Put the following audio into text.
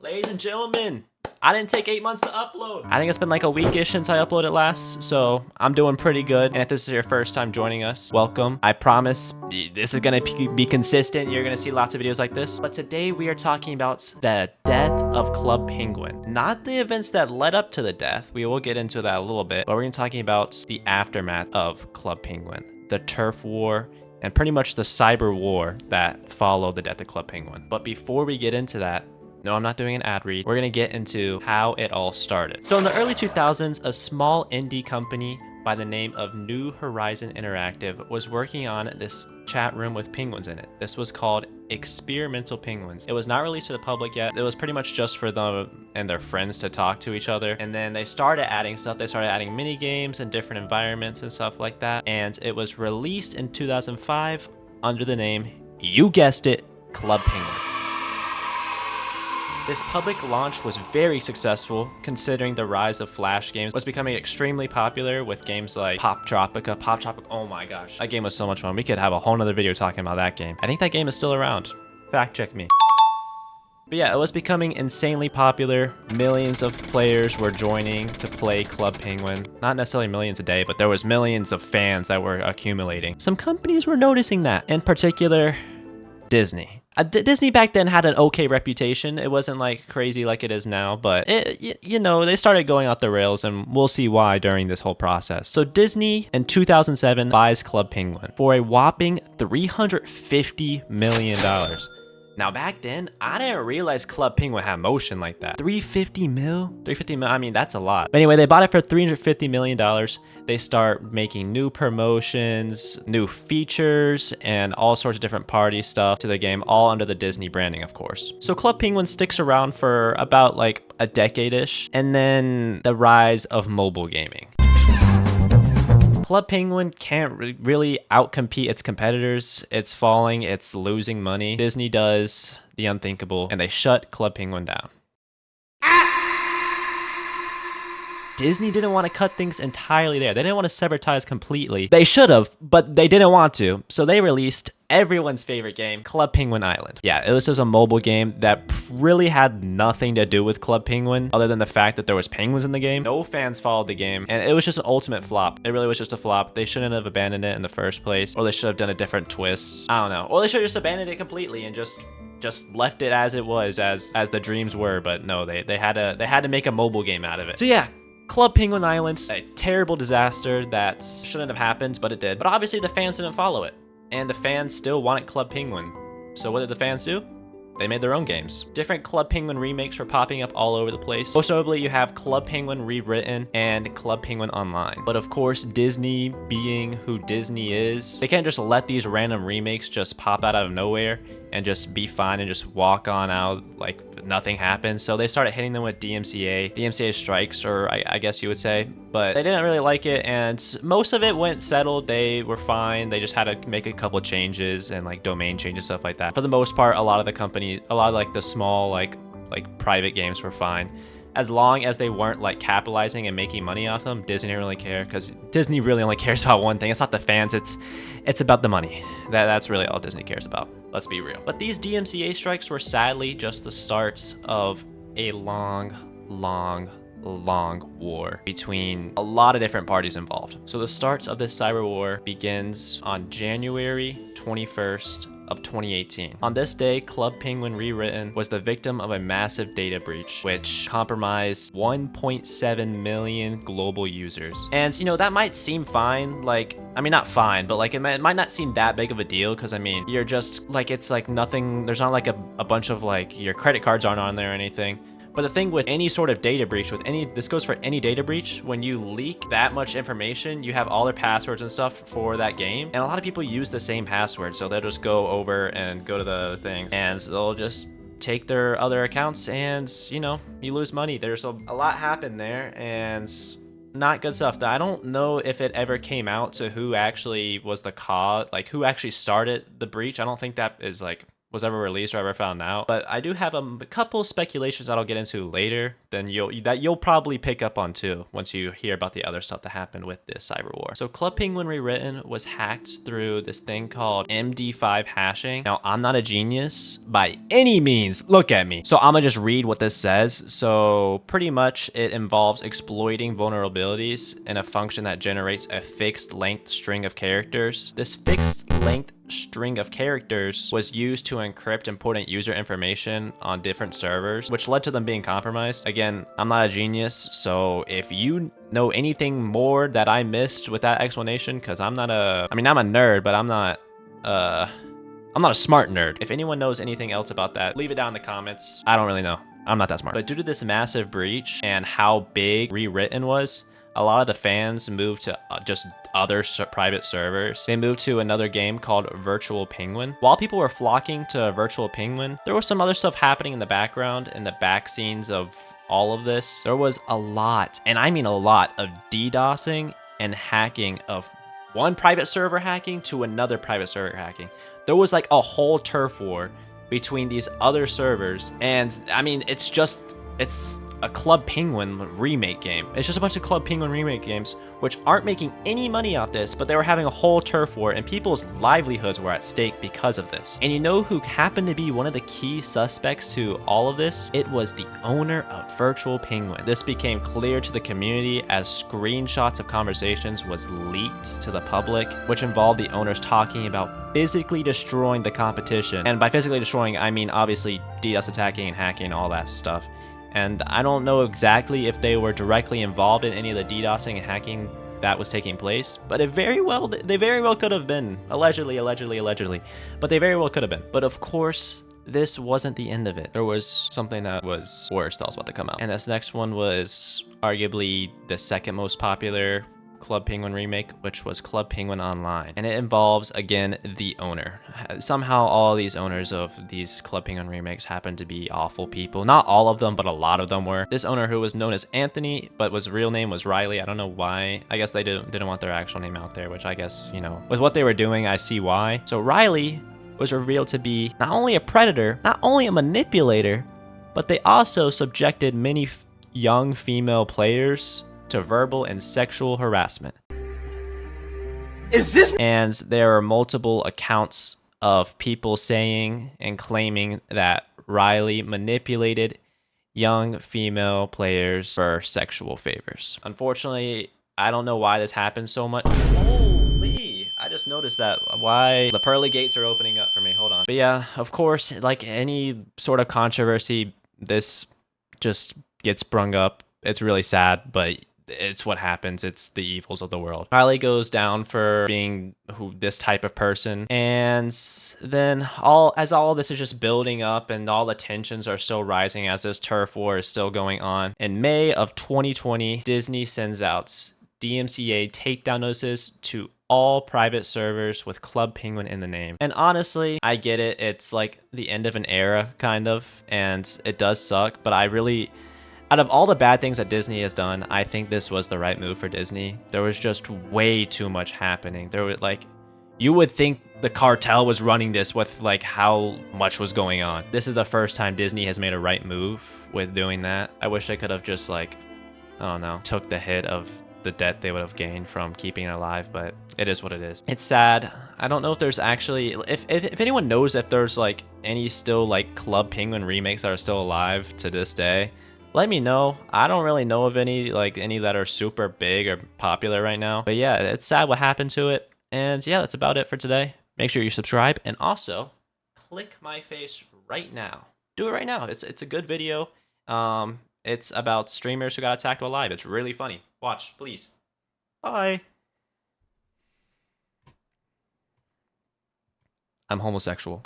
Ladies and gentlemen, I didn't take 8 months to upload. I think it's been like a weekish since I uploaded last, so I'm doing pretty good. And if this is your first time joining us, welcome. I promise this is gonna be consistent. You're gonna see lots of videos like this. But today we are talking about the death of Club Penguin. Not the events that led up to the death. We will get into that a little bit, but we're gonna be talking about the aftermath of Club Penguin, the turf war, and pretty much the cyber war that followed the death of Club Penguin. But before we get into that, no, I'm not doing an ad read. We're gonna get into how it all started. So in the early 2000s, a small indie company by the name of New Horizon Interactive was working on this chat room with penguins in it. This was called Experimental Penguins. It was not released to the public yet. It was pretty much just for them and their friends to talk to each other. And then they started adding stuff. They started adding mini games and different environments and stuff like that. And it was released in 2005 under the name, you guessed it, Club Penguin. This public launch was very successful considering the rise of Flash games was becoming extremely popular with games like Pop Tropica, oh my gosh. That game was so much fun. We could have a whole nother video talking about that game. I think that game is still around. Fact check me. But yeah, it was becoming insanely popular. Millions of players were joining to play Club Penguin. Not necessarily millions a day, but there was millions of fans that were accumulating. Some companies were noticing that. In particular, Disney. Disney back then had an okay reputation. It wasn't like crazy like it is now, but you know, they started going off the rails, and we'll see why during this whole process. So Disney in 2007 buys Club Penguin for a whopping $350 million. Now back then, I didn't realize Club Penguin had motion like that. 350 mil? 350 mil, I mean, that's a lot. But anyway, they bought it for $350 million. They start making new promotions, new features, and all sorts of different party stuff to the game, all under the Disney branding, of course. So Club Penguin sticks around for about like a decade-ish, and then the rise of mobile gaming. Club Penguin can't really outcompete its competitors. It's falling, it's losing money. Disney does the unthinkable, and they shut Club Penguin down. Disney didn't want to cut things entirely there. They didn't want to sever ties completely. They should have, but they didn't want to. So they released everyone's favorite game, Club Penguin Island. Yeah, it was just a mobile game that really had nothing to do with Club Penguin other than the fact that there was penguins in the game. No fans followed the game, and it was just an ultimate flop. It really was just a flop. They shouldn't have abandoned it in the first place, or they should have done a different twist. I don't know. Or they should have just abandoned it completely and just left it as it was, as the dreams were. But no, they had to make a mobile game out of it. So yeah, Club Penguin Island, a terrible disaster that shouldn't have happened, but it did. But obviously the fans didn't follow it, and the fans still wanted Club Penguin. So what did the fans do? They made their own games. Different Club Penguin remakes were popping up all over the place. Most notably, you have Club Penguin Rewritten and Club Penguin Online. But of course, Disney being who Disney is, they can't just let these random remakes just pop out of nowhere and just be fine and just walk on out like nothing happened. So they started hitting them with DMCA strikes, or I guess you would say. But they didn't really like it, and most of it went settled. They were fine. They just had to make a couple changes and like domain changes, stuff like that. For the most part, a lot of like the small like private games were fine. As long as they weren't like capitalizing and making money off them, Disney didn't really care, because Disney really only cares about one thing. It's not the fans, it's about the money. That's really all Disney cares about. Let's be real. But these DMCA strikes were sadly just the start of a long war between a lot of different parties involved. So the start of this cyber war begins on January 21st of 2018. On this day, Club Penguin Rewritten was the victim of a massive data breach, which compromised 1.7 million global users. And you know, that might seem fine, like, I mean, not fine, but like it might not seem that big of a deal, because I mean, you're just like, it's like nothing, there's not like a bunch of like, your credit cards aren't on there or anything. But the thing with any sort of data breach, this goes for any data breach, when you leak that much information, you have all their passwords and stuff for that game. And a lot of people use the same password, so they'll just go over and go to the thing, and they'll just take their other accounts, and you know, you lose money. There's a lot happened there, and not good stuff. I don't know if it ever came out to who actually was the cause, like who actually started the breach. I don't think that is like was ever released or ever found out. But I do have a couple speculations that I'll get into later. Then you'll probably pick up on too once you hear about the other stuff that happened with this cyber war. So Club Penguin Rewritten was hacked through this thing called MD5 hashing. Now I'm not a genius by any means. Look at me. So I'm gonna just read what this says. So pretty much it involves exploiting vulnerabilities in a function that generates a fixed length string of characters. This fixed length string of characters was used to encrypt important user information on different servers, which led to them being compromised. Again, I'm not a genius, so if you know anything more that I missed with that explanation, because I'm not a, I mean, I'm a nerd, but I'm not a smart nerd. If anyone knows anything else about that, leave it down in the comments. I don't really know. I'm not that smart. But due to this massive breach and how big Rewritten was, a lot of the fans moved to just other private servers. They moved to another game called Virtual Penguin. While people were flocking to Virtual Penguin, there was some other stuff happening in the background, in the back scenes of all of this. There was a lot, and I mean a lot, of DDoSing and hacking of one private server hacking to another private server hacking. There was like a whole turf war between these other servers, and I mean, it's a Club Penguin remake game. It's just a bunch of Club Penguin remake games which aren't making any money off this, but they were having a whole turf war and people's livelihoods were at stake because of this. And you know who happened to be one of the key suspects to all of this? It was the owner of Virtual Penguin. This became clear to the community as screenshots of conversations was leaked to the public, which involved the owners talking about physically destroying the competition. And by physically destroying, I mean obviously DDoS attacking and hacking, all that stuff. And I don't know exactly if they were directly involved in any of the DDoSing and hacking that was taking place, but they very well could have been. Allegedly, but they very well could have been. But of course, this wasn't the end of it. There was something that was worse that was about to come out. And this next one was arguably the second most popular Club Penguin remake, which was Club Penguin Online. And it involves, again, the owner. Somehow all these owners of these Club Penguin remakes happen to be awful people. Not all of them, but a lot of them were. This owner, who was known as Anthony, but his real name was Riley. I don't know why. I guess they didn't want their actual name out there, which I guess, you know, with what they were doing, I see why. So Riley was revealed to be not only a predator, not only a manipulator, but they also subjected many young female players to verbal and sexual harassment. And there are multiple accounts of people saying and claiming that Riley manipulated young female players for sexual favors. Unfortunately, I don't know why this happens so much. Holy, I just noticed that. Why the pearly gates are opening up for me. Hold on. But yeah, of course, like any sort of controversy, this just gets brung up. It's really sad, but it's what happens. It's the evils of the world. Riley goes down for being this type of person, and then as all this is just building up and all the tensions are still rising as this turf war is still going on, in May of 2020, Disney sends out DMCA takedown notices to all private servers with Club Penguin in the name. And honestly, I get it. It's like the end of an era, kind of, and it does suck, but I really, out of all the bad things that Disney has done, I think this was the right move for Disney. There was just way too much happening. There was like, you would think the cartel was running this with like how much was going on. This is the first time Disney has made a right move with doing that. I wish they could have just like, I don't know, took the hit of the debt they would have gained from keeping it alive, but it is what it is. It's sad. I don't know if there's actually, if anyone knows if there's like any still like Club Penguin remakes that are still alive to this day, let me know. I don't really know of any that are super big or popular right now. But yeah, it's sad what happened to it. And yeah, that's about it for today. Make sure you subscribe and also click my face right now. Do it right now. It's a good video. It's about streamers who got attacked while live. It's really funny. Watch, please. Bye. I'm homosexual.